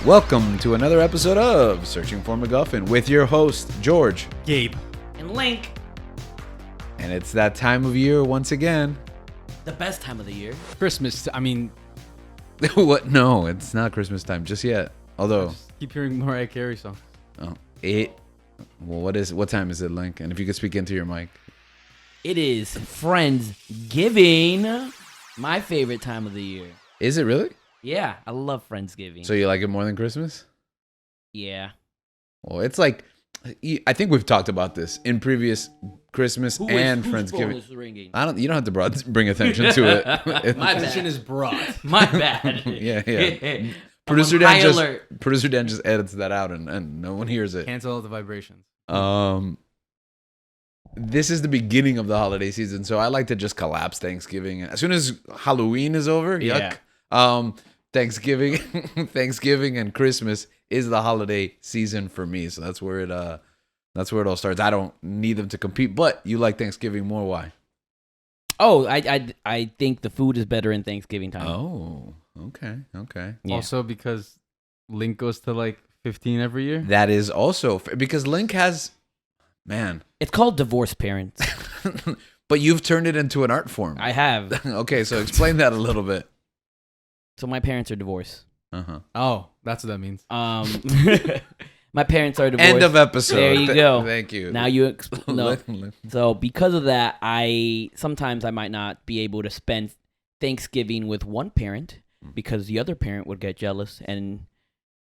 Welcome to another episode of Searching for McGuffin with your host, George. Gabe. And Link. And it's that time of year once again. The best time of the year. Christmas. I mean, What? No, it's not Christmas time just yet. Although, I just keep hearing Mariah Carey songs. well, what time is it, Link? And if you could speak into your mic. It is Friendsgiving. My favorite time of the year. Is it really? Yeah, I love Friendsgiving. So you like it more than Christmas? Yeah. Well, it's like, I think we've talked about this in previous Christmas Whose Friendsgiving. phone is ringing? You don't have to bring attention to it. My Attention bad. is brought. My bad. Yeah. I'm Producer on high Dan alert. just edits that out and no one hears it. Cancel all the vibrations. This is the beginning of the holiday season, so I like to just collapse Thanksgiving. As soon as Halloween is over, yuck. Thanksgiving and Christmas is the holiday season for me. So that's where it all starts. I don't need them to compete, but you like Thanksgiving more. Why? Oh, I think the food is better in Thanksgiving time. Oh, okay. Yeah. Also because Link goes to like 15 every year. That is also because Link has, man. It's called divorced parents. But you've turned it into an art form. I have. Okay, so explain that a little bit. So my parents are divorced. Uh-huh. Oh, that's what that means. My parents are divorced. End of episode. There you go. Thank you. Now you no. So because of that, sometimes I might not be able to spend Thanksgiving with one parent because the other parent would get jealous, and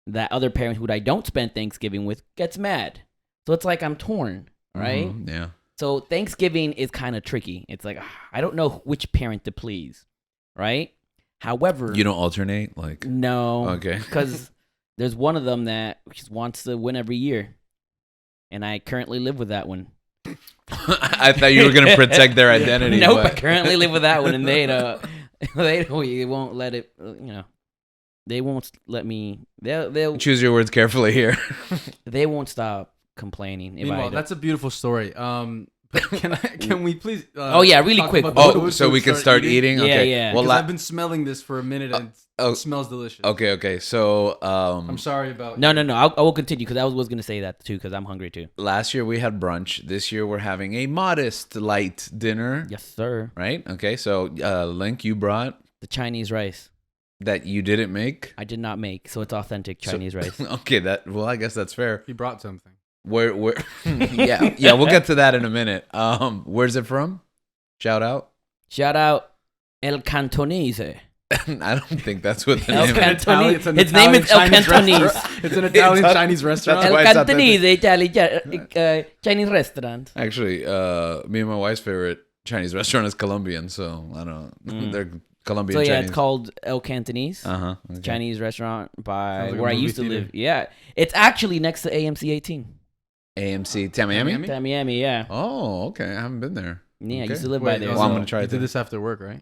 that other parent who I don't spend Thanksgiving with gets mad. So it's like I'm torn, right? Mm-hmm, yeah. So Thanksgiving is kind of tricky. It's like I don't know which parent to please, right? However, You don't alternate? Like, no, okay. because there's one of them that just wants to win every year, and I currently live with that one. I thought you were going to protect their identity. Nope, but- I currently live with that one, and they won't let it. They won't let me. They'll Choose your words carefully here. they won't stop complaining. If Meanwhile, I that's a beautiful story. But can we please? Oh, yeah, really talk quick. about the Oh, food so we can start eating? Yeah, Okay. yeah. Well, Because I've been smelling this for a minute and it smells delicious. okay. So, I'm sorry about. no. I will continue because I was going to say that too because I'm hungry too. last year we had brunch. This year we're having a modest, light dinner. Yes, sir. Right? Okay. So, Link, you brought The Chinese rice that you didn't make. I did not make, so it's authentic Chinese rice. Okay. I guess that's fair. He brought something. Where? Yeah. We'll get to that in a minute. Where's it from? Shout out. Shout out El Cantonese. I don't think that's what the El name is. Cantonese. It's an His name is El Chinese Cantonese. restaurant. It's an Italian It's Chinese restaurant. That's El why it's Cantonese, Italian Chinese restaurant. Actually, me and my wife's favorite Chinese restaurant is Colombian, so I don't know. They're Colombian So yeah, Chinese. it's called El Cantonese. Okay. Chinese restaurant by Sounds like a where I movie used to theater. live. Yeah, it's actually next to AMC 18. AMC Tamiami? Tamiami? Tamiami, yeah. Oh, okay. I haven't been there. Yeah, I Okay. used to live by Wait, there. Well, I'm gonna try You it did then. this after work, right?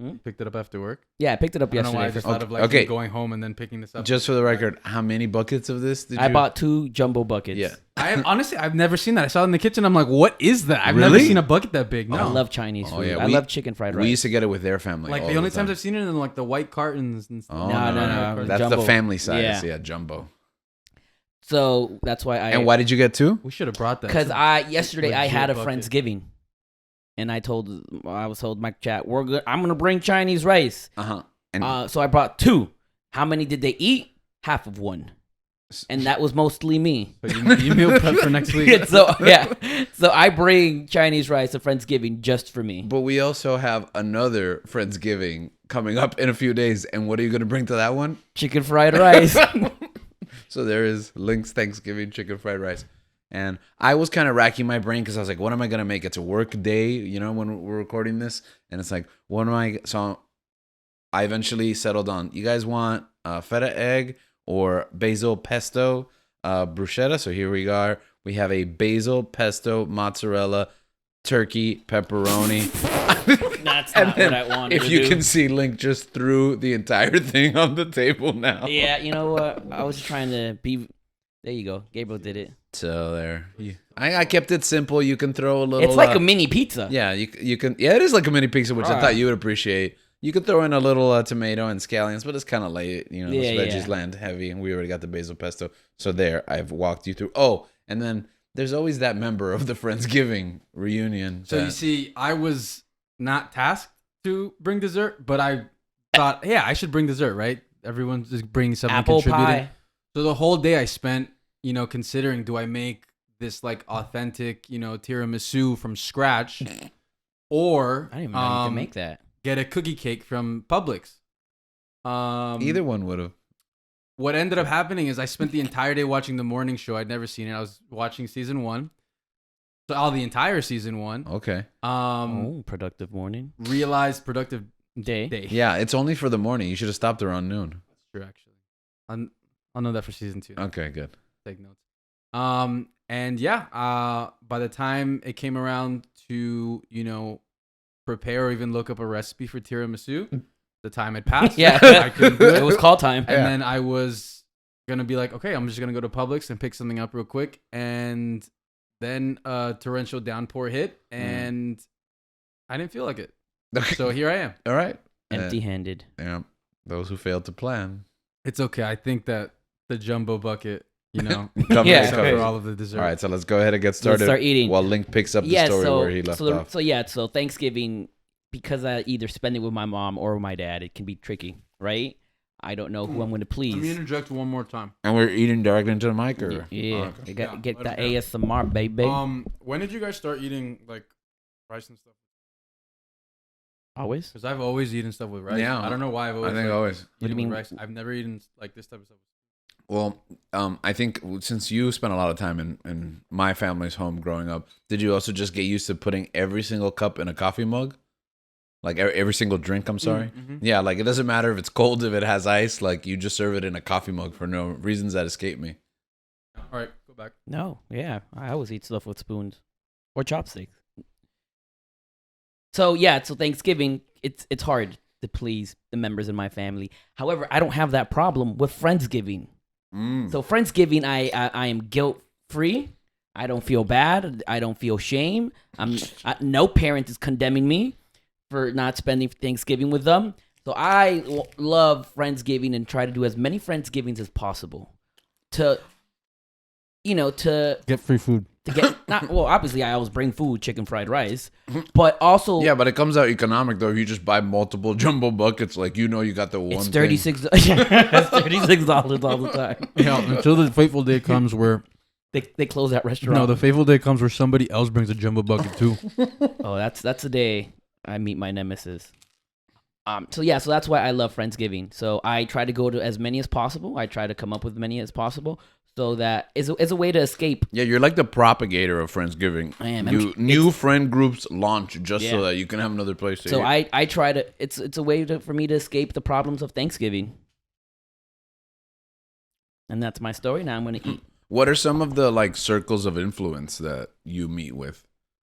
Hmm? Picked it up after work. Yeah, I picked it up I don't know why I yesterday. just thought of like Okay. you going home and then picking this up. Just for the record, how many buckets of this did you? I bought 2 jumbo buckets. Yeah. I've never seen that. I saw it in the kitchen. I'm like, what is that? I've never Really? seen a bucket that big. No. I love Chinese Oh, food. yeah, I we- love chicken fried rice. We used to get it with their family. Like all the only time. times I've seen it in like the white cartons and stuff. Oh, No. That's Jumbo. the family size. Yeah. Yeah, jumbo. So that's why And why did you get 2? We should have brought that. Because yesterday I legit had a bucket. Friendsgiving, and I was told my chat I'm gonna bring Chinese rice. And So I brought 2. How many did they eat? Half of one, and that was mostly me. So you meal prep for next week. And so I bring Chinese rice to Friendsgiving just for me. but we also have another Friendsgiving coming up in a few days. And what are you going to bring to that one? Chicken fried rice. So there is Link's Thanksgiving chicken fried rice. And I was kind of racking my brain because I was like, what am I going to make? It's a work day, when we're recording this. And it's like, so I eventually settled on, you guys want feta egg or basil pesto bruschetta? So here we are. We have a basil pesto mozzarella turkey pepperoni. That's And not then what I wanted if to you do. can see, Link just threw the entire thing on the table now. Yeah, you know what? I was trying to be. There you go. Gabriel did it. So there. I kept it simple. You can throw a little. It's like a mini pizza. Yeah, you can. Yeah, it is like a mini pizza, which I Alright. thought you would appreciate. You could throw in a little tomato and scallions, but it's kind of late. You know, Yeah, those veggies yeah. land heavy, and we already got the basil pesto. So there, I've walked you through. Oh, and then there's always that member of the Friendsgiving reunion. So you see, I was not tasked to bring dessert, but I thought, yeah, I should bring dessert, right? Everyone's just bringing something, Apple contributing. pie. So the whole day I spent, considering, do I make this like authentic, tiramisu from scratch, or I didn't even know you could make that. get a cookie cake from Publix. Either one would have. What ended up happening is I spent the entire day watching the morning show. I'd never seen it. I was watching season 1. So all the entire season 1. Okay. Productive morning. Realized productive Day. day. Yeah, it's only for the morning. You should have stopped around noon. That's true, actually. I'll know that for season 2. Okay, good. Take notes. And yeah, by the time it came around to, prepare or even look up a recipe for tiramisu, the time had passed. Yeah. I couldn't do it. It was call time. And then I was going to be like, okay, I'm just going to go to Publix and pick something up real quick. And then a torrential downpour hit, and I didn't feel like it. So here I am. All right. Empty-handed. Yeah. Those who failed to plan. It's okay. I think that the jumbo bucket, Cover- Yeah. cover all of the dessert. All right, so let's go ahead and get started. Let's start eating. While Link picks up the story where he left off. So Thanksgiving, because I either spend it with my mom or with my dad, it can be tricky, right? I don't know who I'm going to please. Let me interject one more time. And we're eating directly into the mic, or Yeah, okay. you got get let that it ASMR, baby. When did you guys start eating like rice and stuff? Always. Because I've always eaten stuff with rice. Yeah. I don't know why I've always. I think like, always. What do you eaten mean? with rice. I've never eaten like this type of stuff. Well, I think since you spent a lot of time in my family's home growing up, did you also just get used to putting every single cup in a coffee mug? Like every single drink, I'm sorry. Mm-hmm. Yeah, like it doesn't matter if it's cold, if it has ice, like you just serve it in a coffee mug for no reasons that escape me. All right, go back. No, yeah, I always eat stuff with spoons or chopsticks. So Thanksgiving, it's hard to please the members in my family. However, I don't have that problem with Friendsgiving. So Friendsgiving, I am guilt free. I don't feel bad. I don't feel shame. No parent is condemning me for not spending Thanksgiving with them. So I love Friendsgiving and try to do as many Friendsgivings as possible to Get free food. to get obviously I always bring food, chicken fried rice, but also Yeah, but it comes out economic though. If you just buy multiple jumbo buckets, like you got the one. it's thing. $36. It's $36 all the time. Yeah, until the fateful day comes where They close that restaurant. the fateful day comes where somebody else brings a jumbo bucket too. Oh, that's the day I meet my nemesis. So that's why I love Friendsgiving. So I try to go to as many as possible. I try to come up with many as possible. So that is a way to escape. Yeah, you're like the propagator of Friendsgiving. I am. New friend groups launch just so Yeah. that you can have another place to So eat. I try to. It's a way for me to escape the problems of Thanksgiving. And that's my story. Now I'm gonna eat. What are some of the like circles of influence that you meet with?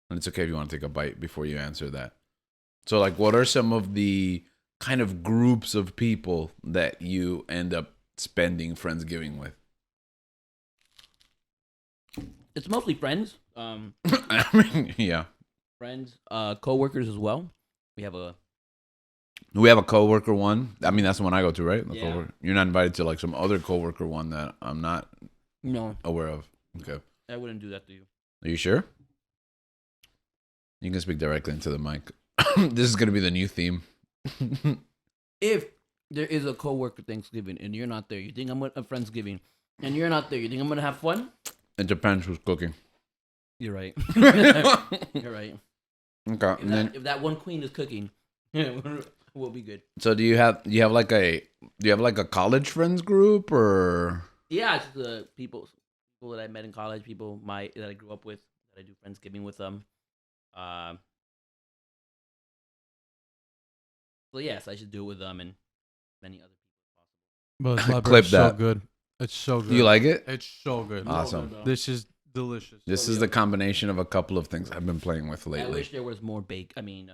And it's okay if you want to take a bite before you answer that. So like what are some of the kind of groups of people that you end up spending Friendsgiving with? It's mostly friends. I mean, yeah. Friends, coworkers as well. We have a We have a coworker one. I mean, that's the one I go to, right? The Yeah. coworker. You're not invited to like some other coworker one that I'm not no. aware of. Okay. I wouldn't do that to you. Are you sure? You can speak directly into the mic. This is gonna be the new theme. If there is a coworker Thanksgiving and you're not there, you think I'm a Friendsgiving, and you're not there, you think I'm gonna have fun? It depends who's cooking. You're right. You're right. Okay. If that one queen is cooking, we'll be good. So do you have like a college friends group or? Yeah, it's the people that I met in college, people that I grew up with, that I do Friendsgiving with them. So yes, I should do it with them and many other people But it's Clip so that. good. It's so good. Do you like it? It's so good. Awesome. This is delicious. This is the combination of a couple of things I've been playing with I lately. wish there was more pepperoni.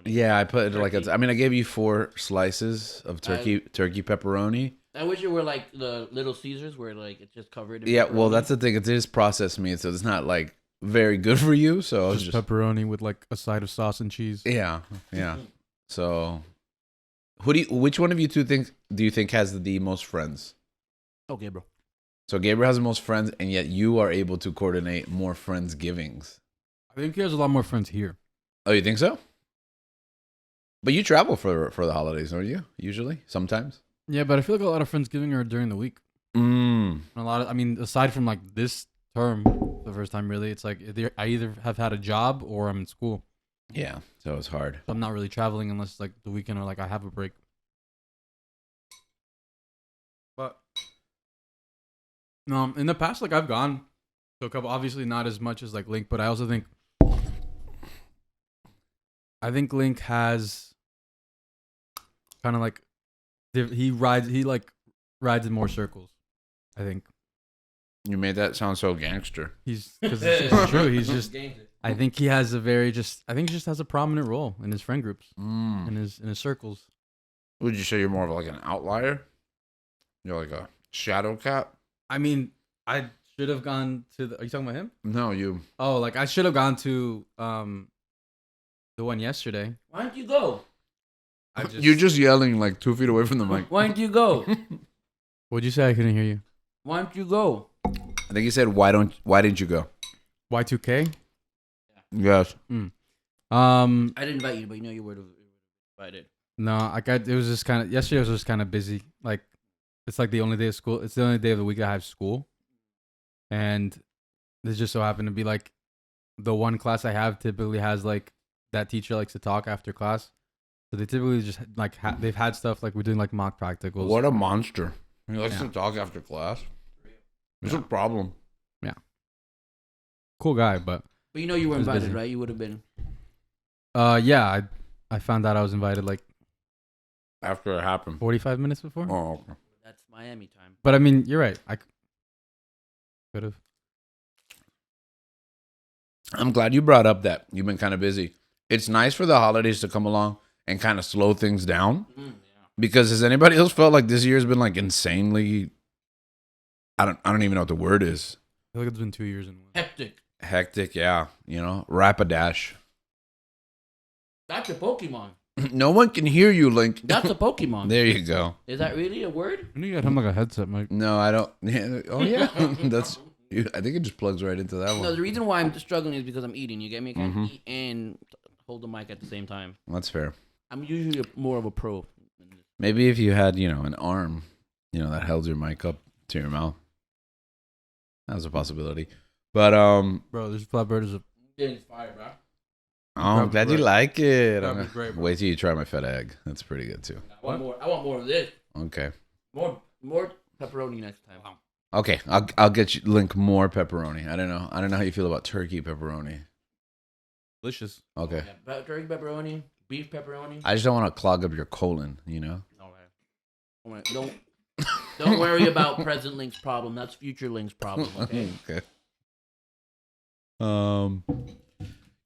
Yeah, I put like Turkey. I gave you 4 slices of turkey pepperoni. I wish it were like the Little Caesars, where like it's just covered. In Yeah, well, pepperoni. that's the thing. It is processed meat, so it's not like very good for you. So I was just just pepperoni with like a side of sauce and cheese. yeah. So, which one of you two do you think has the most friends? Okay, bro. So Gabriel has the most friends, and yet you are able to coordinate more Friendsgivings. I think he has a lot more friends here. Oh, you think so? But you travel for the holidays, don't you? Usually, sometimes. Yeah, but I feel like a lot of Friendsgiving are during the week. Mm. A lot of, I mean, aside from like this term, the first time really, it's like I either have had a job or I'm in school. Yeah, so it's hard. So I'm not really traveling unless it's like the weekend or like I have a break. But no, in the past, like I've gone to a couple. Obviously, not as much as like Link, but I also think Link has kind of like he rides in more circles. I think You made that sound so gangster. he's because it's true. He's just. I think he has a very I think he just has a prominent role in his friend groups, in his circles. Would you say you're more of like an outlier? You're like a shadow cat? I mean, I should have gone to the. Are you talking about him? No, you. Oh, like I should have gone to the one yesterday. Why don't you go? You're just yelling like 2 feet away from the mic. Why don't you go? What'd you say? I couldn't hear you. Why don't you go? I think he said, why didn't you go? Y2K. Yes. I didn't invite you, but you know you would have invited. No, it was just kind of yesterday. Was just kind of busy. Like it's like the only day of school. It's the only day of the week I have school, and this just so happened to be like the one class I have typically has like that teacher likes to talk after class. So they typically just like they've had stuff like we're doing like mock practicals. What a monster! He likes to talk after class. It's a problem. Yeah. Cool guy, but you know you were was invited, busy. right? You would have been. Yeah, I found out I was invited like After it happened. 45 minutes before. Oh, okay. That's Miami time. But I mean, you're right. I could have. I'm glad you brought up that you've been kind of busy. It's nice for the holidays to come along and kind of slow things down. Yeah. Because has anybody else felt like this year's been like insanely? I don't even know what the word is. I feel like it's been 2 years in one. Hectic, yeah. You know, Rapidash. That's a Pokemon. No one can hear you, Link. That's a Pokemon. There you go. Is that really a word? I knew you had him like a headset, Mike. No, I don't. Yeah. Oh yeah, that's. I think it just plugs right into that No, one. the reason why I'm struggling is because I'm eating. You get me? I can't Mhm. eat and hold the mic at the same time. That's fair. I'm usually more of a pro. Maybe if you had, an arm, that held your mic up to your mouth. That was a possibility. But Bro, this flatbread is a Getting fired, bro. I'm glad you great. like it. That'd be great, bro. Wait till you try my feta egg. That's pretty good too. I want more. I want more of this. Okay. More pepperoni next time. Okay, I'll get you Link more pepperoni. I don't know how you feel about turkey pepperoni. delicious. Okay. Yeah, turkey pepperoni, beef pepperoni. I just don't want to clog up your colon, Okay. Don't worry about present Link's problem. That's future Link's problem. Okay. Okay.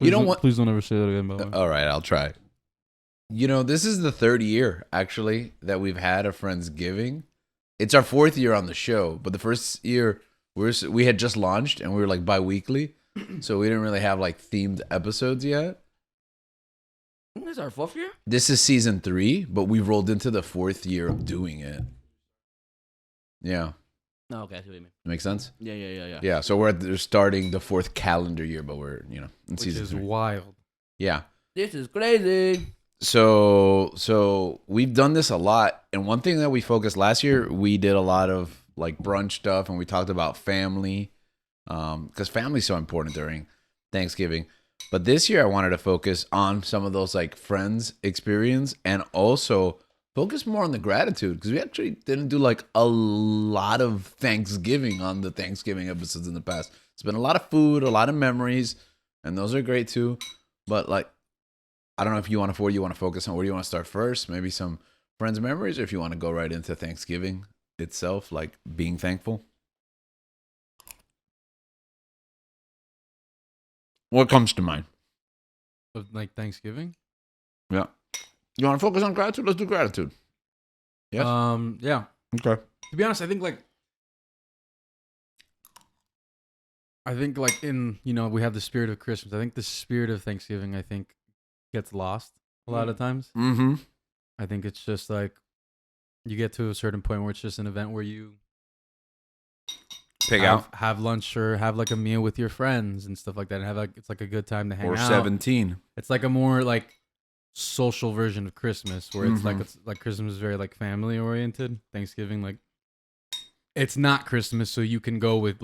Please know what? Please don't ever say that again, by the way. All right, I'll try. This is the third year actually that we've had a Friendsgiving. It's our fourth year on the show, but the first year we had just launched and we were like bi-weekly, so we didn't really have like themed episodes yet. This is our fourth year? This is season 3, but we rolled into the 4th year of doing it. Yeah. No, okay, I see what you mean. Make sense? Yeah. Yeah, so we're starting the 4th calendar year, but we're, in Which season is 3. wild. Yeah. This is crazy. So we've done this a lot, and one thing that we focused last year, we did a lot of like brunch stuff, and we talked about family, because family's so important during Thanksgiving. But this year I wanted to focus on some of those like friends experience, and also focus more on the gratitude, because we actually didn't do like a lot of Thanksgiving on the Thanksgiving episodes in the past. It's been a lot of food, a lot of memories, and those are great too. But like, I don't know if you want to focus on. Where do you want to start first? Maybe some friends' memories, or if you want to go right into Thanksgiving itself, like being thankful. What comes to mind? Of, like Thanksgiving? Yeah. You want to focus on gratitude? Let's do gratitude. Yes. Yeah. Okay. To be honest, I think in we have the spirit of Christmas. I think the spirit of Thanksgiving gets lost a lot of times. Mm-hmm. I think it's just like you get to a certain point where it's just an event where you have lunch or have like a meal with your friends and stuff like that, and have like it's like a good time to hang out. Or 17. It's like a more like social version of Christmas, where it's like Christmas is very like family oriented. Thanksgiving, like it's not Christmas, so you can go with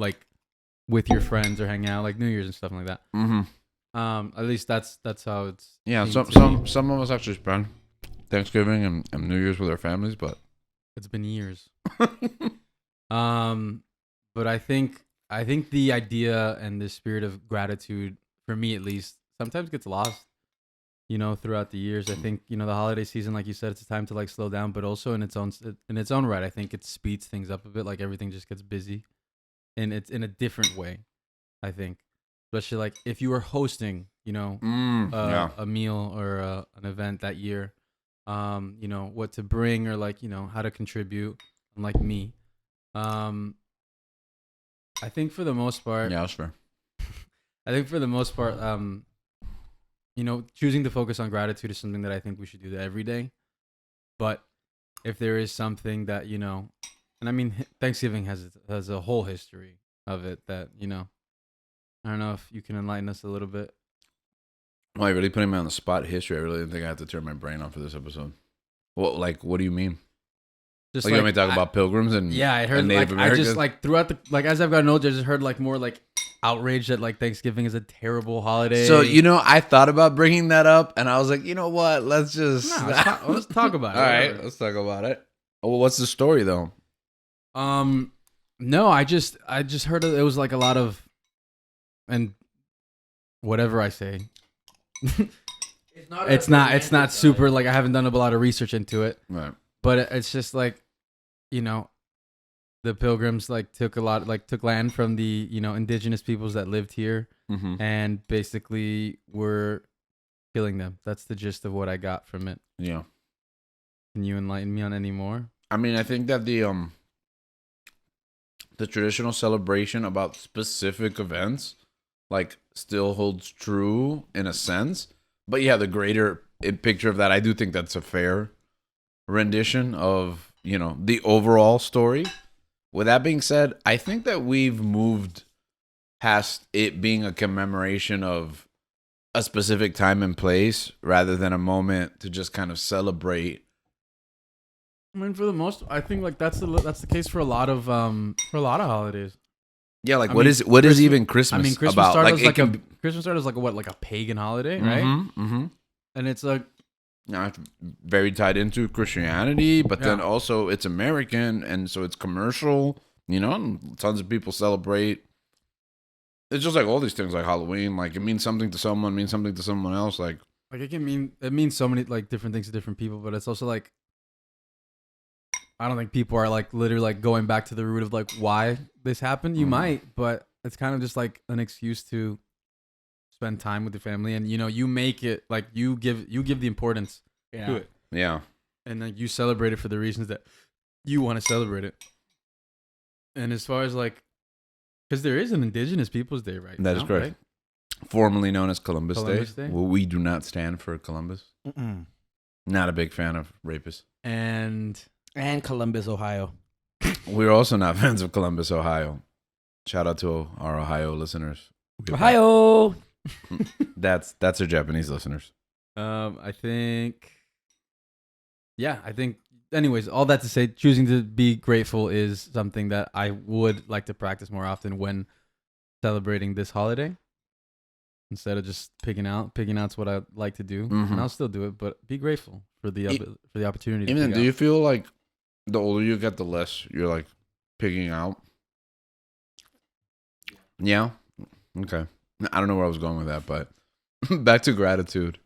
your friends or hang out like New Year's and stuff like that. Mm-hmm. At least that's how it's. Yeah, some of us actually spend Thanksgiving and New Year's with our families, but it's been years. But I think the idea and the spirit of gratitude, for me at least, sometimes gets lost, throughout the years. I think, the holiday season, like you said, it's a time to like slow down, but also in its own right, I think it speeds things up a bit. Like everything just gets busy, and it's in a different way, I think. Especially like if you were hosting, a meal or an event that year, what to bring or like, how to contribute, unlike me. I think for the most part, yeah, that's fair. I think for the most part, choosing to focus on gratitude is something that I think we should do every day. But if there is something that, and I mean, Thanksgiving has a whole history of it that, I don't know if you can enlighten us a little bit. Well, you're really putting me on the spot. History. I really didn't think I had to turn my brain on for this episode. What do you mean? Just like you want me to talk about pilgrims and I heard Native Americans? I just like throughout the as I've gotten older, I just heard like more like outrage that like Thanksgiving is a terrible holiday. So I thought about bringing that up, and I was like, you know what? Let's just let's talk about it. All right, let's talk about it. Well, what's the story though? No, I just heard it was like a lot of, and whatever I say, it's not super like I haven't done a lot of research into it, right? But it's just like, the pilgrims like took land from the indigenous peoples that lived here, and basically were killing them. That's the gist of what I got from it. Yeah. Can you enlighten me on any more? I mean, I think that the traditional celebration about specific events like still holds true in a sense, but yeah, the greater picture of that, I do think that's a fair rendition of the overall story. With that being said, I think that we've moved past it being a commemoration of a specific time and place rather than a moment to just kind of celebrate. I mean, for the most, I think like that's the case for a lot of holidays. Yeah, like what is even Christmas? I mean, Christmas about? started Christmas started as like a pagan holiday, right? Mm-hmm. And it's like. It's very tied into Christianity, but then also it's American, and so it's commercial. Tons of people celebrate. It's just like all these things, like Halloween. Like it means something to someone, means something to someone else. Like it means so many like different things to different people, but it's also like I don't think people are like literally like going back to the root of like why this happened. You might, but it's kind of just like an excuse to spend time with your family, and you make it like you give the importance to it, and then you celebrate it for the reasons that you want to celebrate it. And as far as like, because there is an Indigenous Peoples Day, right? That is correct. Right? Formerly known as Columbus Day. Well, we do not stand for Columbus. Not a big fan of rapists. And Columbus, Ohio. We're also not fans of Columbus, Ohio. Shout out to our Ohio listeners. Ohio. That's our Japanese listeners. I think anyways, all that to say, choosing to be grateful is something that I would like to practice more often when celebrating this holiday, instead of just picking out's what I like to do. And I'll still do it, but be grateful for the opportunity. Even do you feel like the older you get, the less you're like picking out? Yeah. Okay. I don't know where I was going with that, but back to gratitude.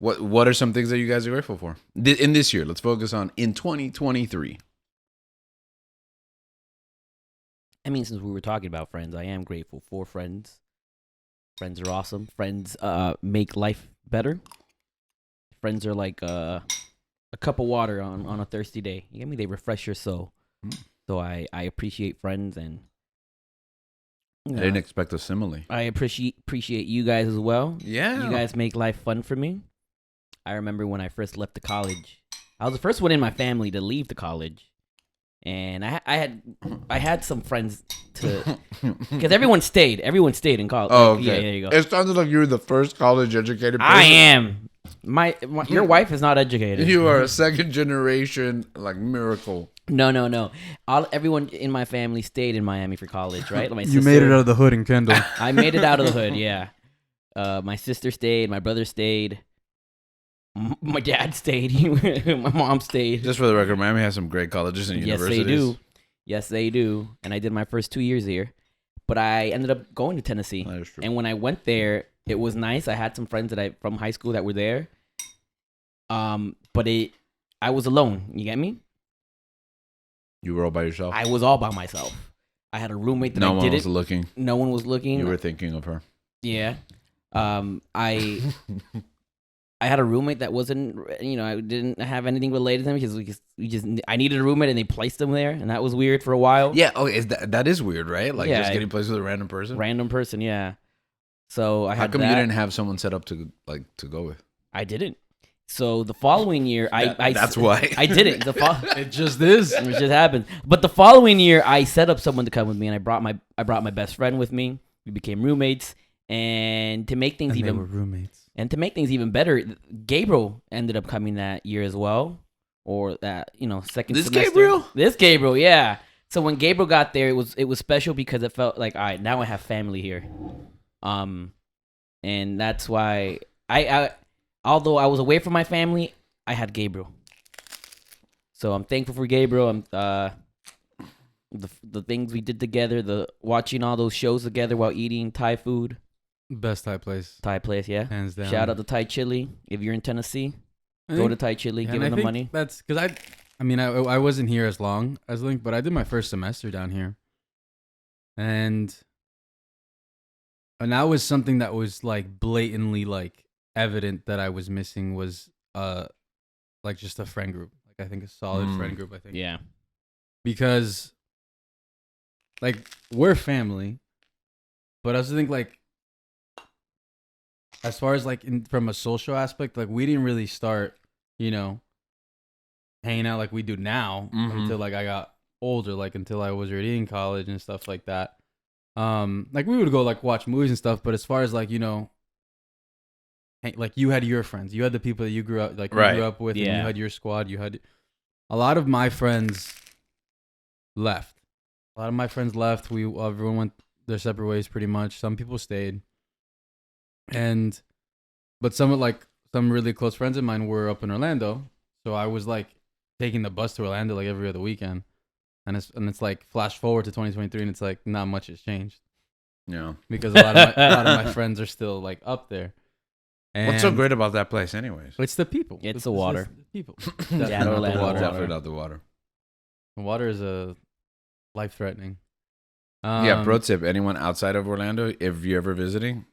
What are some things that you guys are grateful for in this year? Let's focus on in 2023. I mean, since we were talking about friends, I am grateful for friends. Friends are awesome. Friends make life better. Friends are like a cup of water on a thirsty day. You get me? They refresh your soul. So I appreciate friends, and I didn't expect a simile. I appreciate you guys as well. Yeah. You guys make life fun for me. I remember when I first left the college. I was the first one in my family to leave the college, and I had some friends to because everyone stayed in college. Oh, Like, okay. yeah, there you go. It sounded like you were the first college educated person. I am. Your wife is not educated. You are a second generation like miracle. No. Everyone in my family stayed in Miami for college, right? My You made it out of the hood in Kendall. I made it out of the hood, yeah. My sister stayed. My brother stayed. My dad stayed. My mom stayed. Just for the record, Miami has some great colleges and universities. Yes, they do. And I did my first 2 years here. But I ended up going to Tennessee. That is true. And when I went there, it was nice. I had some friends from high school that were there. But I was alone. You get me? You were all by yourself? I was all by myself. I had a roommate that no I one did was it. looking. No one was looking. You were thinking of her. Yeah. I had a roommate that wasn't, I didn't have anything related to him because I needed a roommate and they placed him there, and that was weird for a while. Yeah. Oh, that is weird, right? Like Yeah, just getting placed with a random person. Random person, yeah. So I How had come that. you didn't have someone set up to go with? I didn't. So the following year, that's why I didn't. It just is. It just happened. But the following year, I set up someone to come with me, and I brought my best friend with me. We became roommates, and to make things They even were roommates. And to make things even better, Gabriel ended up coming that year as well, or that second. This semester. Gabriel? This Gabriel, yeah. So when Gabriel got there, it was special because it felt like, all right, now I have family here, and that's why I although I was away from my family, I had Gabriel. So I'm thankful for Gabriel. The things we did together, watching all those shows together while eating Thai food. Best Thai place. Thai place, yeah. Hands down. Shout out to Thai Chili. If you're in Tennessee, go to Thai Chili. Give them the money. That's because I wasn't here as long as Link, but I did my first semester down here, and that was something that was like blatantly like evident that I was missing was like just a friend group. Like I think a solid friend group. I think Yeah. because like we're family, but I also think like as far as like from a social aspect, like we didn't really start, hanging out like we do now until like I got older, like until I was already in college and stuff like that. Like we would go like watch movies and stuff, but as far as like like you had your friends, you had the people that you grew up like Right. you grew up with, and Yeah. you had your squad. You had a lot of my friends left. Everyone went their separate ways pretty much. Some people stayed. But some really close friends of mine were up in Orlando, so I was like taking the bus to Orlando like every other weekend, and it's like flash forward to 2023, and it's like not much has changed Yeah. because a lot of my friends are still like up there. And What's so great about that place, anyways? It's the people. It's the water. the people. Yeah, Definitely not the Orlando water. Definitely not the water. The water is a life threatening. Yeah, pro tip: anyone outside of Orlando, if you're ever visiting,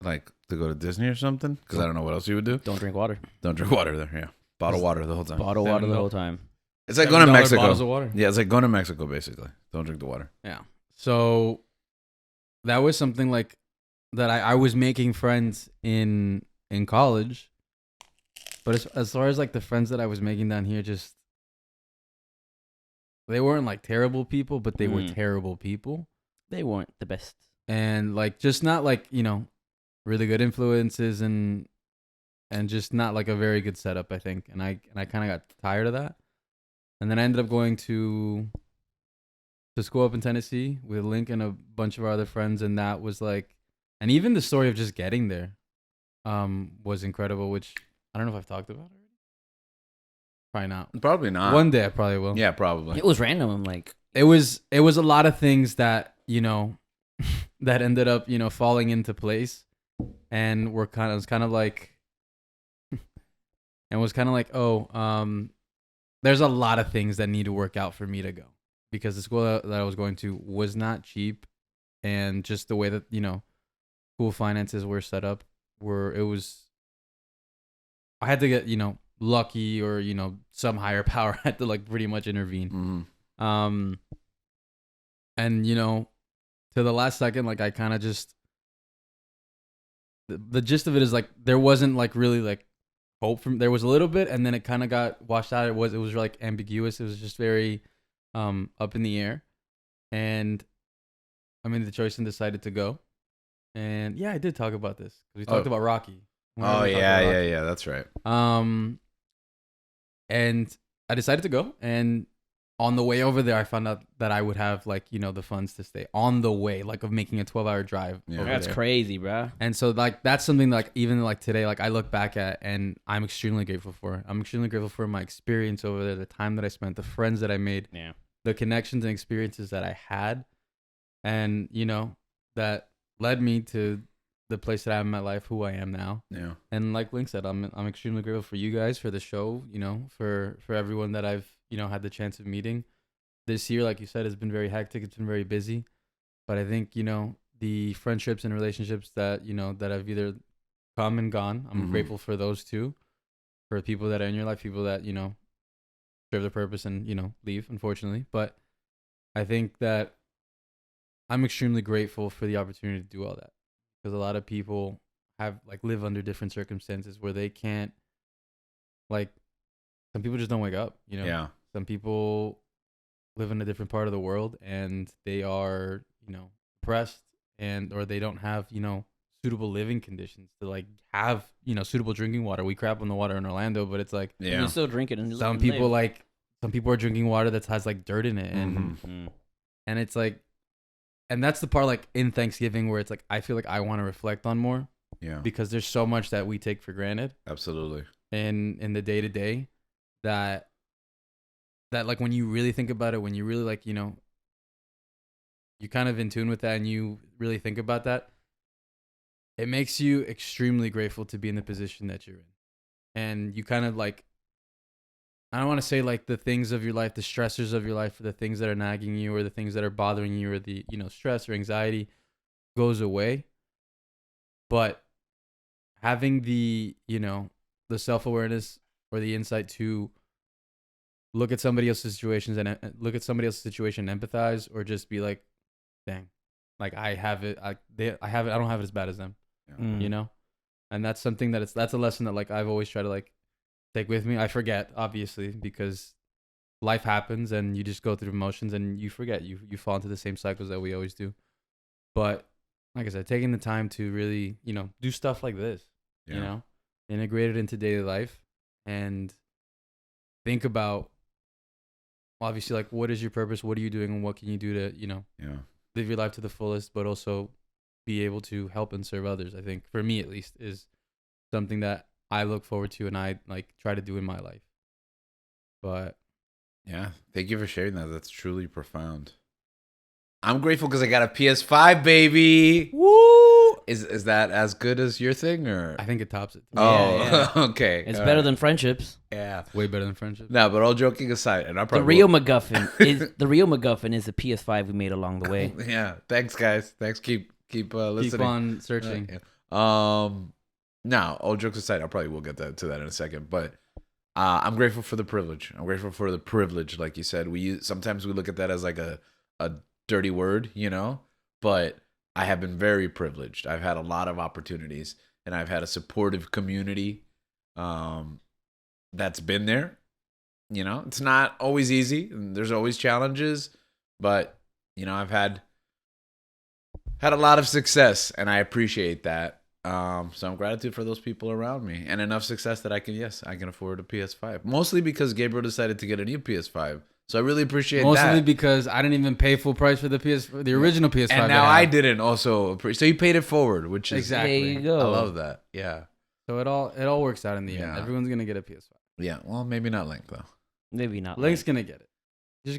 like to go to Disney or something, because I don't know what else you would do. Don't drink water. Don't drink water there. Yeah, bottle water the whole time. Bottle water the whole time. It's like going to $7 Mexico. bottles of water. Yeah, it's like going to Mexico basically. Don't drink the water. Yeah. So that was something like that I was making friends in college. But as far as like the friends that I was making down here, just they weren't like terrible people, but they were terrible people. They weren't the best. And like just not like, really good influences and just not like a very good setup, I think. And I kind of got tired of that. And then I ended up going to school up in Tennessee with Link and a bunch of our other friends, and that was like, and even the story of just getting there was incredible, which I don't know if I've talked about already. Probably not. Probably not. One day I probably will. Yeah, probably. It was random. I'm like, It was a lot of things that, that ended up, falling into place, and it was kind of like, there's a lot of things that need to work out for me to go, because the school that I was going to was not cheap, and just the way that, school finances were set up I had to get, lucky, or, some higher power had to like pretty much intervene. Mm-hmm. And to the last second, like I kind of just the gist of it is like there wasn't like really like there was a little bit, and then it kind of got washed out. It was like ambiguous. It was just very up in the air, and I made the choice and decided to go. And yeah, I did talk about this because we talked about Rocky. Oh yeah, that's right. And I decided to go, and on the way over there, I found out that I would have like, you know, the funds to stay on the way, like of making a 12-hour drive. Yeah. That's crazy, bro. And so like that's something like even like today, like I look back at and I'm extremely grateful for. I'm extremely grateful for my experience over there, the time that I spent, the friends that I made, the connections and experiences that I had, and you know that led me to the place that I am in my life, who I am now. Yeah. And like Link said, I'm extremely grateful for you guys, for the show, you know, for everyone that I've, you know, had the chance of meeting. This year, like you said, has been very hectic. It's been very busy. But I think, you know, the friendships and relationships that, you know, that have either come and gone, I'm grateful for those too. For people that are in your life, people that, you know, serve their purpose and, you know, leave, unfortunately. But I think that I'm extremely grateful for the opportunity to do all that. Because a lot of people have like live under different circumstances where they can't, like, some people just don't wake up, you know? Yeah. Some people live in a different part of the world and they are, you know, depressed or they don't have, you know, suitable living conditions to like have, you know, suitable drinking water. We crap on the water in Orlando, but it's like, you still drink it. And some people are drinking water that has like dirt in it. And it's like, and that's the part like in Thanksgiving where it's like, I feel like I want to reflect on more. Yeah. Because there's so much that we take for granted. Absolutely. In the day to day that like when you really think about it, when you really like, you know, you're kind of in tune with that and you really think about that, it makes you extremely grateful to be in the position that you're in. And you kind of like, I don't want to say like the things of your life, the stressors of your life, or the things that are nagging you or the things that are bothering you or the, you know, stress or anxiety goes away. But having the, you know, the self-awareness or the insight to look at somebody else's situations and situation and empathize, or just be like, dang, like I have it. I don't have it as bad as them, you know? And that's something that's a lesson that like I've always tried to like take with me. I forget, obviously, because life happens and you just go through emotions and you forget. You fall into the same cycles that we always do. But like I said, taking the time to really, you know, do stuff like this, you know, integrate it into daily life and think about, obviously, like, what is your purpose? What are you doing? And what can you do to, you know, live your life to the fullest, but also be able to help and serve others? I think, for me at least, is something that I look forward to and I like try to do in my life. But yeah, thank you for sharing that. That's truly profound. I'm grateful because I got a PS5, baby. Woo! Is that as good as your thing, or? I think it tops it. Okay. It's better than friendships. Yeah, way better than friendships. No, but all joking aside, and I probably the real McGuffin is the PS5 we made along the way. Yeah, thanks guys. Thanks. Keep listening. Keep on searching. Now, all jokes aside, I probably will get to that in a second, but I'm grateful for the privilege. I'm grateful for the privilege, like you said. Sometimes we look at that as like a dirty word, you know, but I have been very privileged. I've had a lot of opportunities, and I've had a supportive community that's been there. You know, it's not always easy, and there's always challenges, but you know, I've had a lot of success, and I appreciate that. So I'm gratitude for those people around me, and enough success that I can afford a PS5. Mostly because Gabriel decided to get a new PS5. So I really appreciate that. Mostly because I didn't even pay full price for the original PS5. And now I didn't also. So you paid it forward, which is exactly. There you go. I love that. Yeah. So it all works out in the end. Everyone's gonna get a PS5. Yeah. Well, maybe not Link though. Maybe not. Link's gonna get it. He's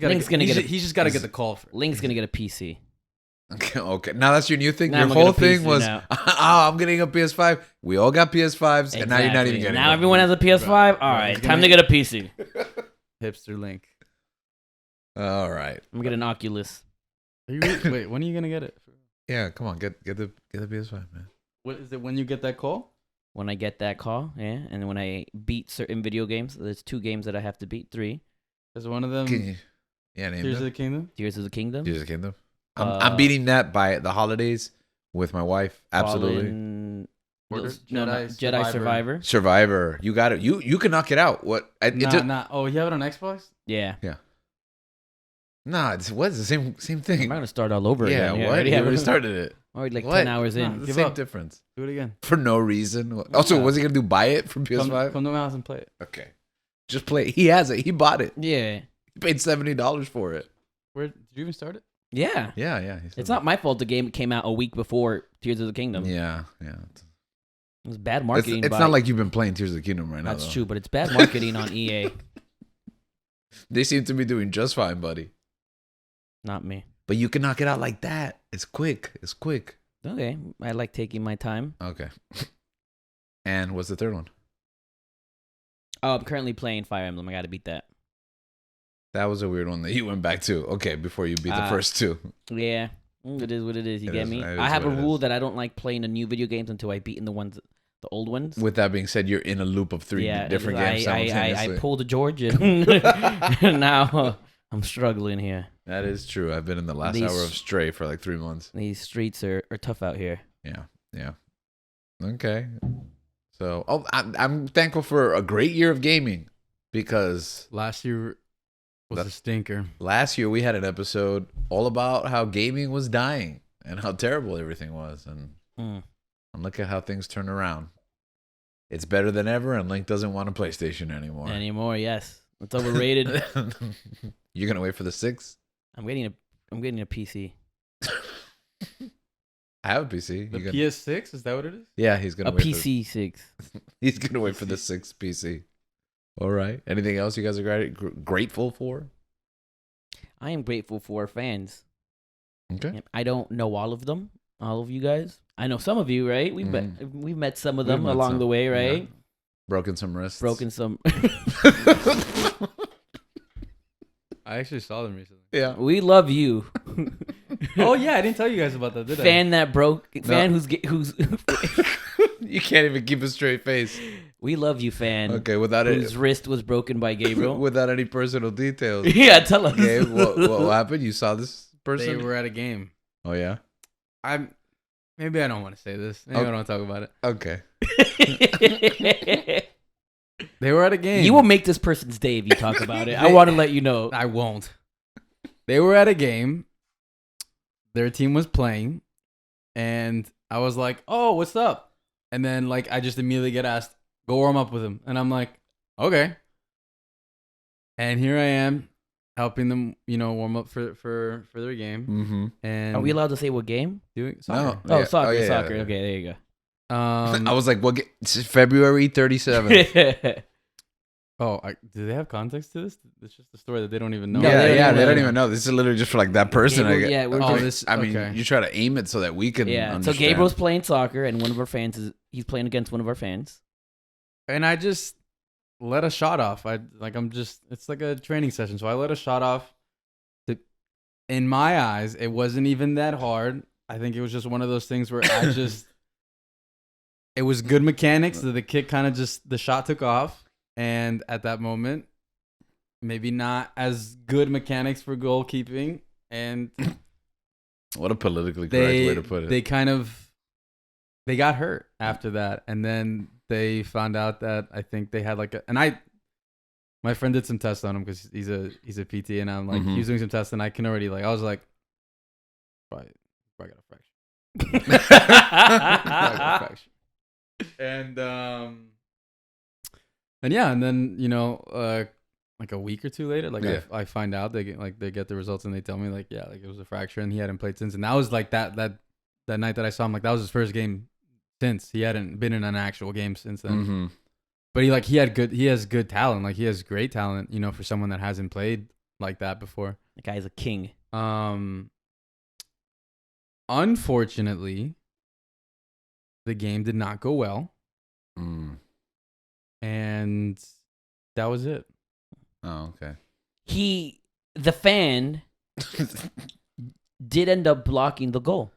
just gotta get the call first. Link's gonna get a PC. Okay. Now that's your new thing. Your whole thing was, I'm getting a PS5. We all got PS5s, and now you're not even getting. Now everyone has a PS5. All right, time to get a PC. Hipster Link. All right. I'm gonna get an Oculus. Wait, when are you gonna get it? Yeah, come on, get the PS5, man. What is it? When you get that call? When I get that call, yeah, and when I beat certain video games, there's 2 games that I have to beat. 3. Is one of them? Name Tears of the Kingdom. Tears of the Kingdom. Tears of the Kingdom. I'm beating that by the holidays with my wife. Absolutely. Jedi Survivor. Survivor. You got it. You can knock it out. What? Nah. Oh, you have it on Xbox? Yeah. Nah, it's the same thing. I'm gonna start all over Yeah, again. what? You already started it. Already like What? 10 hours Nah, in. The Give same up. difference. Do it again. For no reason. Also, was he gonna do buy it from PS5? Come to my house and play it. Okay. Just play it. He has it. He bought it. Yeah. He paid $70 for it. Where did you even start it? Yeah. Yeah. It's not my fault the game came out a week before Tears of the Kingdom. Yeah. It was bad marketing. It's not like you've been playing Tears of the Kingdom right now. That's true, but it's bad marketing on EA. They seem to be doing just fine, buddy. Not me. But you can knock it out like that. It's quick. Okay. I like taking my time. Okay. And what's the third one? Oh, I'm currently playing Fire Emblem. I gotta beat that. That was a weird one that you went back to. Okay, before you beat the first two. Yeah. It is what it is. You get me? It is I have a what it rule is. that I don't like playing the new video games until I beat the old ones. With that being said, you're in a loop of three different games simultaneously. I pulled a George and now I'm struggling here. That is true. I've been in the last hour of Stray for like 3 months. These streets are tough out here. Yeah. Okay. So, I'm thankful for a great year of gaming because Last year was a stinker. last year we had an episode all about how gaming was dying and how terrible everything was, and look at how things turn around. It's better than ever, and Link doesn't want a PlayStation anymore. Yes. It's overrated. You're gonna wait for the 6? I'm getting a PC. I have a PC. The PS6, is that what it is? Yeah, he's gonna A wait PC 6. He's gonna wait for the 6 PC. All right. Anything else you guys are grateful for? I am grateful for fans. Okay. I don't know all of them, all of you guys. I know some of you, right? We've met some of them along the way, right? Yeah. Broken some wrists. Broken some. I actually saw them recently. Yeah. We love you. Oh yeah, I didn't tell you guys about that, did I? Fan who's You can't even keep a straight face. We love you, fan. Okay, without whose wrist was broken by Gabriel. without any personal details. Yeah, tell us. Okay, what happened? You saw this person? They were at a game. Oh yeah. Maybe I don't want to say this. Maybe I don't want to talk about it. Okay. They were at a game. You will make this person's day if you talk about it. I want to let you know. I won't. They were at a game. Their team was playing, and I was like, "Oh, what's up?" And then like I just immediately get asked, "Go warm up with him," and I'm like, "Okay." And here I am, helping them, warm up for their game. Mm-hmm. And Are we allowed to say what game? doing soccer? No. Oh, Yeah. soccer, Yeah. soccer. Okay, there you go. I was like, what? It's February 37th. Do they have context to this? It's just a story that they don't even know. No, They don't don't know. even know. This is literally just for like that person. Gabriel, yeah, we're just- I mean, okay. you try to aim it so that we can. Yeah. So understand. Gabriel's playing soccer, and one of our fans he's playing against one of our fans. And I just let a shot off. It's like a training session. So I let a shot off. In my eyes, it wasn't even that hard. I think it was just one of those things where it was good mechanics. So the kick the shot took off. And at that moment, maybe not as good mechanics for goalkeeping. And What a politically correct way to put it. they got hurt after that. And then they found out that I think they had my friend did some tests on him because he's a PT, and I'm like, he was doing some tests, and I can already I was like, probably got a fracture. Probably got a fracture. And then like a week or two later, I find out they get the results, and they tell me it was a fracture, and he hadn't played since. And that was like that night that I saw him, that was his first game since. He hadn't been in an actual game since then. Mm-hmm. But he has good talent. He has great talent, for someone that hasn't played like that before. The guy's a king. Unfortunately, the game did not go well. And that was it. Oh, okay. The fan did end up blocking the goal.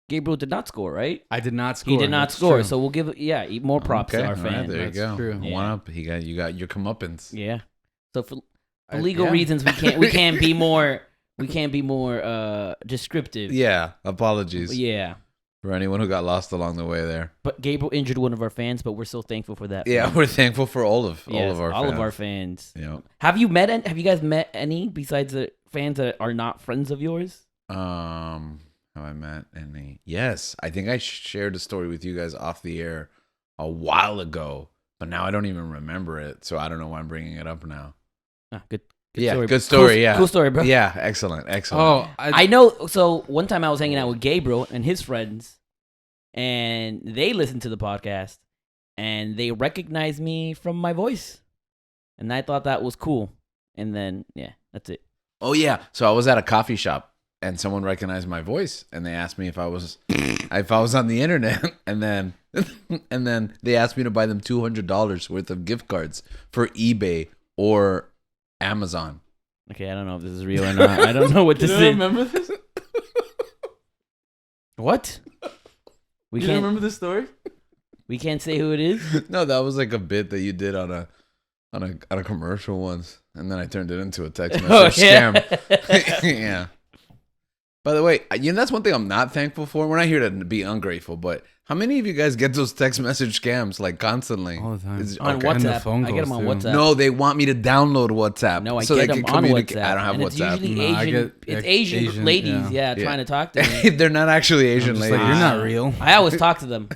Gabriel did not score, right? I did not score. He did not That's score, true. so we'll give more props to our all fan. right, there you That's go. true. Yeah. One up. You got your comeuppance. Yeah. So for legal yeah. reasons, we can't be more descriptive. Yeah. Apologies. Yeah. For anyone who got lost along the way there. But Gabriel injured one of our fans, but we're so thankful for that. Yeah, fan. we're thankful for all of our fans. Yeah. Have you guys met any besides the fans that are not friends of yours? Have I met any? Yes, I think I shared a story with you guys off the air a while ago, but now I don't even remember it, so I don't know why I'm bringing it up now. Good yeah, story. Good story. Cool, yeah, cool story, bro. Yeah, excellent. Oh, I know. So one time I was hanging out with Gabriel and his friends, and they listened to the podcast, and they recognized me from my voice, and I thought that was cool. And then, yeah, that's it. Oh yeah, so I was at a coffee shop, and someone recognized my voice, and they asked me if I was on the internet, and then they asked me to buy them $200 worth of gift cards for eBay or Amazon. Okay, I don't know if this is real or not. I don't know what this is. You don't remember this? What? You don't remember this story? We can't say who it is. No, that was like a bit that you did on a commercial once, and then I turned it into a text message scam. Yeah. By the way, that's one thing I'm not thankful for. We're not here to be ungrateful, but how many of you guys get those text message scams like constantly? All the time. On And the WhatsApp. phone I get them on calls, too. WhatsApp. No, they want me to download WhatsApp. No, I so get they them can on communicate. WhatsApp. I don't have and WhatsApp. It's usually No, I Asian. get, It's like, Asian ladies, yeah. trying to talk to me. They're not actually I'm Asian just ladies. like, you're not real. I always talk to them.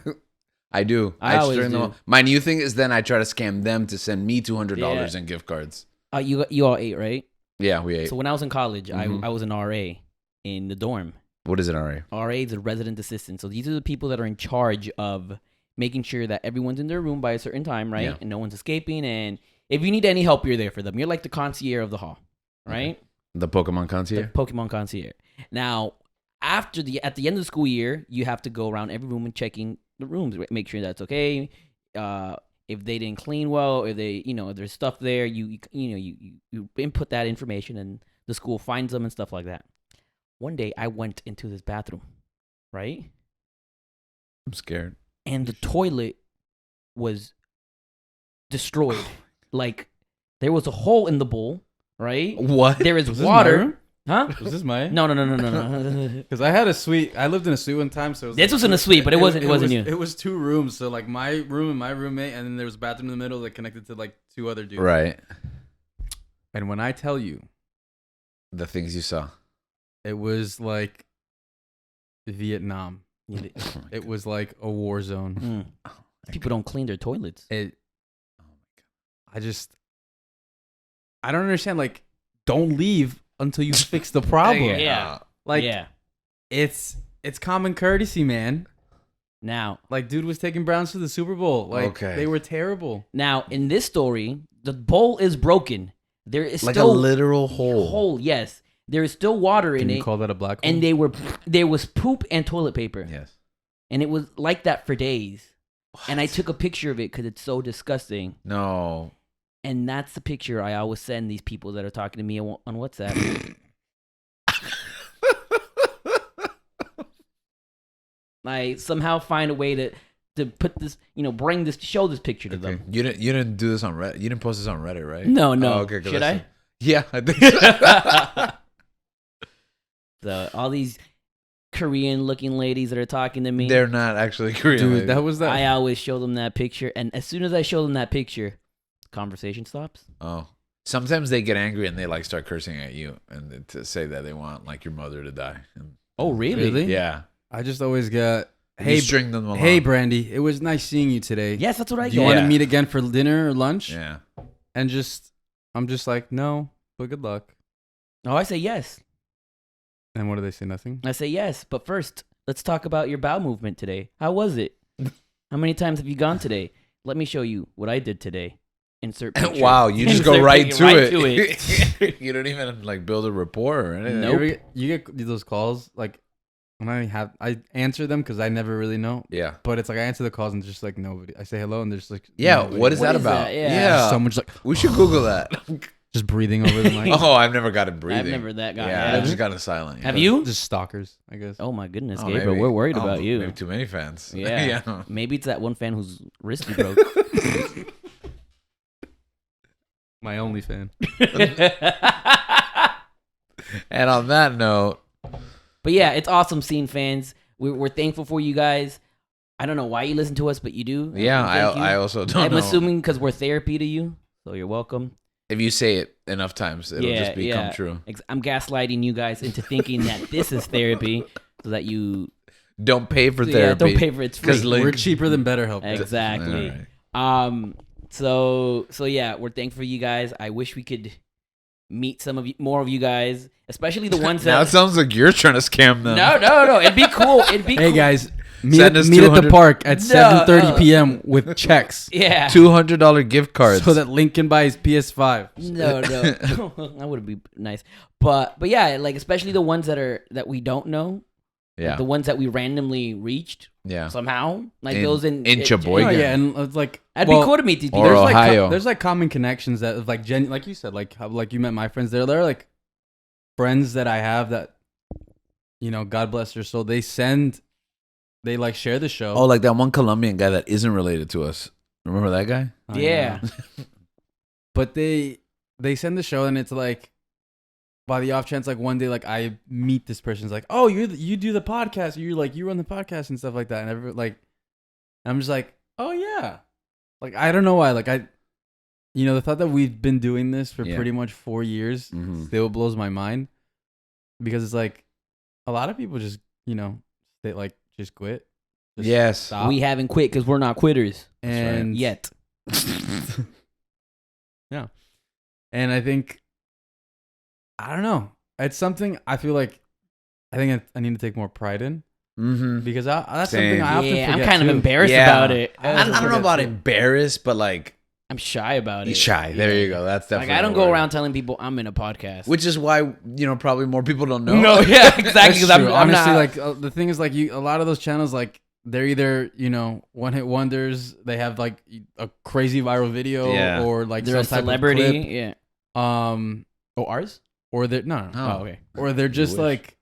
I do. I always string them do. up. My new thing is then I try to scam them to send me $200 Yeah. in gift cards. You all ate, right? Yeah, we ate. So when I was in college, Mhm. I was an RA in the dorm. What is it, RA? RA is a resident assistant. So these are the people that are in charge of making sure that everyone's in their room by a certain time, right? Yeah. And no one's escaping. And if you need any help, you're there for them. You're like the concierge of the hall, right? The Pokemon The concierge? Pokemon concierge. Now, at the end of the school year, you have to go around every room and checking the rooms, right? Make sure that's okay. If they didn't clean well, if they, if there's stuff there, you input that information, and the school finds them and stuff like that. One day, I went into this bathroom, right? I'm scared. And the toilet was destroyed. Like, there was a hole in the bowl, right? What? There is Was this my water. room? Huh? Was this my? No. Because I had a suite. I lived in a suite one time, so it was This was in a suite, but it wasn't you. It was two rooms, so like my room and my roommate, and then there was a bathroom in the middle that connected to like two other dudes. Right. And when I tell you, The things you saw. it was like Vietnam. It was like a war zone. Mm. People don't clean their toilets. It. I don't understand. Like, don't leave until you fix the problem. Yeah. Like, yeah. it's common courtesy, man. Now, Like, dude was taking Browns to the Super Bowl. Like, Okay. they were terrible. in this story, the bowl is broken. There is Like still a literal hole. Yes, there is still water Can in you it, call that a black hole? and there was poop and toilet paper, Yes. and it was like that for days. And I took a picture of it because it's so disgusting. No. And that's the picture I always send these people that are talking to me on WhatsApp. I somehow find a way to put this, show this picture to Okay. them. You didn't do this on Reddit. You didn't post this on Reddit, right? No. Oh, okay. 'Cause Should I? Yeah, I think so. So all these Korean-looking ladies that are talking to me, They're not actually Korean. Dude, ladies. that was that. I always show them that picture, and as soon as I show them that picture, conversation stops. Oh. Sometimes they get angry and they like start cursing at you and to say that they want like your mother to die. And, Oh, really? Really? yeah. I just always got, You hey, string them along. hey, Brandy, it was nice seeing you today. Yes, that's what I Do you get. want to Yeah. meet again for dinner or lunch? Yeah. And I'm just like, no, but good luck. Oh, I say yes. And what do they say? Nothing? I say yes, but first, let's talk about your bowel movement today. How was it? How many times have you gone today? Let me show you what I did today. Insert picture. Wow, you just go Insert right picture, to right it. to it. You don't even like build a rapport or anything. Nope. You get those calls, like, when I answer them because I never really know. Yeah. But it's like I answer the calls and just like nobody. I say hello and there's like Yeah. nobody. What is What that is about? that? Yeah. Just someone just like We should Google that. just breathing over the mic. Oh, I've never got it breathing. I've never that guy. Yeah, Yeah. I've just got it silent. Have you? Just stalkers, I guess. Oh my goodness, Oh, Gabriel, maybe. we're worried Oh, about you. Maybe too many fans. Yeah. Yeah. Maybe it's that one fan whose wrist you broke. My only fan. And on that note, But yeah, it's awesome seeing fans. we're thankful for you guys. I don't know why you listen to us, but you do. Yeah, Thank you. I also don't I'm know. assuming because we're therapy to you, so you're welcome. If you say it enough times, it'll just become true. I'm gaslighting you guys into thinking that this is therapy, so that you don't pay for therapy. Yeah, don't pay for it. It's free. We're cheaper than BetterHelp. Exactly. Right. So yeah, we're thankful for you guys. I wish we could meet more of you guys, especially the ones that. Now it sounds like you're trying to scam them. No. It'd be cool. Hey guys, meet at the park at 7:30 p.m. with checks. Yeah. $200 gift cards so that Link can buy his PS5. No, that would be nice. But yeah, like especially the ones that we don't know. Yeah. Like the ones that we randomly reached. Yeah. Somehow, like those in Sheboygan. Oh yeah, and it's like that'd be cool to meet these people. Or Ohio. There's like common connections that like like you said, like how like you met my friends. They're like friends that I have that, God bless their soul. They like share the show. Oh, like that one Colombian guy that isn't related to us. Remember that guy? Oh, yeah. But they send the show, and it's like, by the off chance, like one day, like I meet this person, it's like, oh, you do the podcast, you run the podcast and stuff like that, and I'm just like, oh yeah, like I don't know why, like the thought that we've been doing this for pretty much 4 years still blows my mind, because it's like a lot of people just they like just quit. Yes, stop. We haven't quit because we're not quitters, and yet. Yeah, and I think. I don't know. It's something I feel like I need to take more pride in, because that's something I often forget. I'm kind of too. embarrassed about it. I don't know about embarrassed, but like I'm shy about it. Shy. There you go. That's definitely like I don't go around telling people I'm in a podcast, which is why probably more people don't know. No, yeah, exactly. Because I'm honestly not... like the thing is like a lot of those channels like they're either one hit wonders. They have like a crazy viral video, or like they're some a celebrity. Type of clip. Yeah. Ours. Or they're no. Oh, okay. Or they're just like,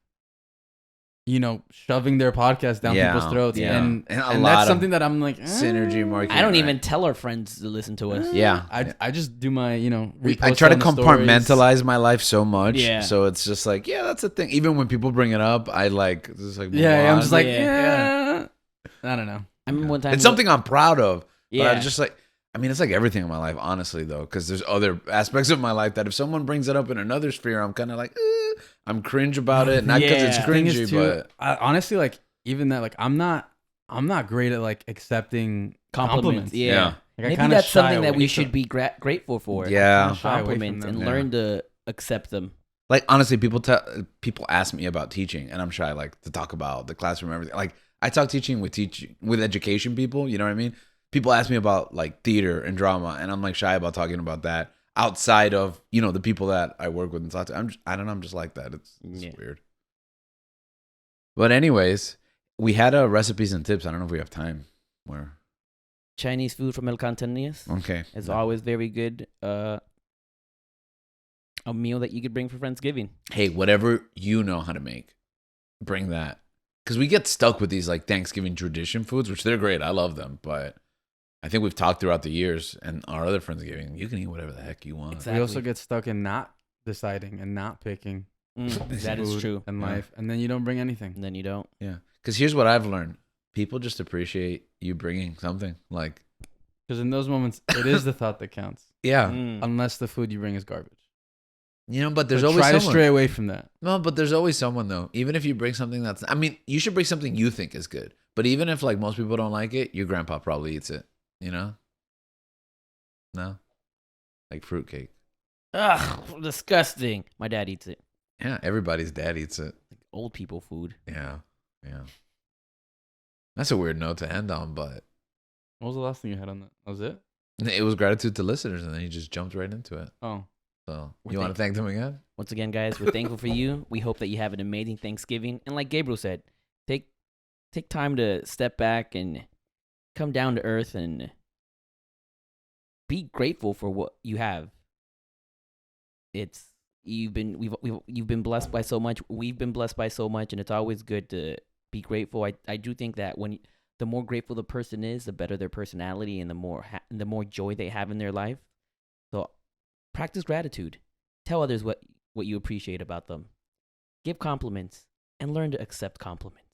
shoving their podcast down people's throats, and that's something that I'm like synergy marketing. I don't even tell our friends to listen to us. Yeah, I just do my I try to compartmentalize my life so much. Yeah. So it's just like that's a thing. Even when people bring it up, I like just like I'm just like I don't know. I remember one time it's something I'm proud of. Yeah. But I just like. I mean, it's like everything in my life, honestly, though, because there's other aspects of my life that if someone brings it up in another sphere, I'm kind of like, I'm cringe about it. Not because it's cringy, but honestly, like even that, like I'm not great at like accepting compliments. Yeah. Like, maybe that's something that we should be grateful for. Yeah, compliments and learn to accept them. Like honestly, people ask me about teaching, and I'm shy, like to talk about the classroom, and everything. Like I talk with education people. You know what I mean? People ask me about like theater and drama, and I'm like shy about talking about that outside of the people that I work with and talk to. I don't know. I'm just like that. It's weird. But anyways, we had recipes and tips. I don't know if we have time. Where Chinese food from El Cantonías. Okay, it's always very good. A meal that you could bring for Friendsgiving. Hey, whatever you know how to make, bring that. Because we get stuck with these like Thanksgiving tradition foods, which they're great. I love them, but I think we've talked throughout the years and our other Friendsgiving, you can eat whatever the heck you want. Exactly. We also get stuck in not deciding and not picking. That is true. In life. And then you don't bring anything. And then you don't. Yeah. Because here's what I've learned. People just appreciate you bringing something. Like, because in those moments, it is the thought that counts. Yeah. Unless the food you bring is garbage. But there's always try someone. To stray away from that. No, but there's always someone, though. Even if you bring something you should bring something you think is good. But even if, like, most people don't like it, your grandpa probably eats it. No? Like fruitcake. Ugh, disgusting. My dad eats it. Yeah, everybody's dad eats it. Like old people food. Yeah. That's a weird note to end on, but... What was the last thing you had on that? That was it? It was gratitude to listeners, and then you just jumped right into it. Oh. So, you want to thank them again? Once again, guys, we're thankful for you. We hope that you have an amazing Thanksgiving. And like Gabriel said, take time to step back and come down to earth and be grateful for what you have. You've been blessed by so much. We've been blessed by so much, and it's always good to be grateful. I do think that the more grateful the person is, the better their personality and the more joy they have in their life. So practice gratitude. Tell others what you appreciate about them. Give compliments and learn to accept compliments.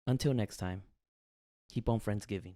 Until next time, keep on Friendsgiving.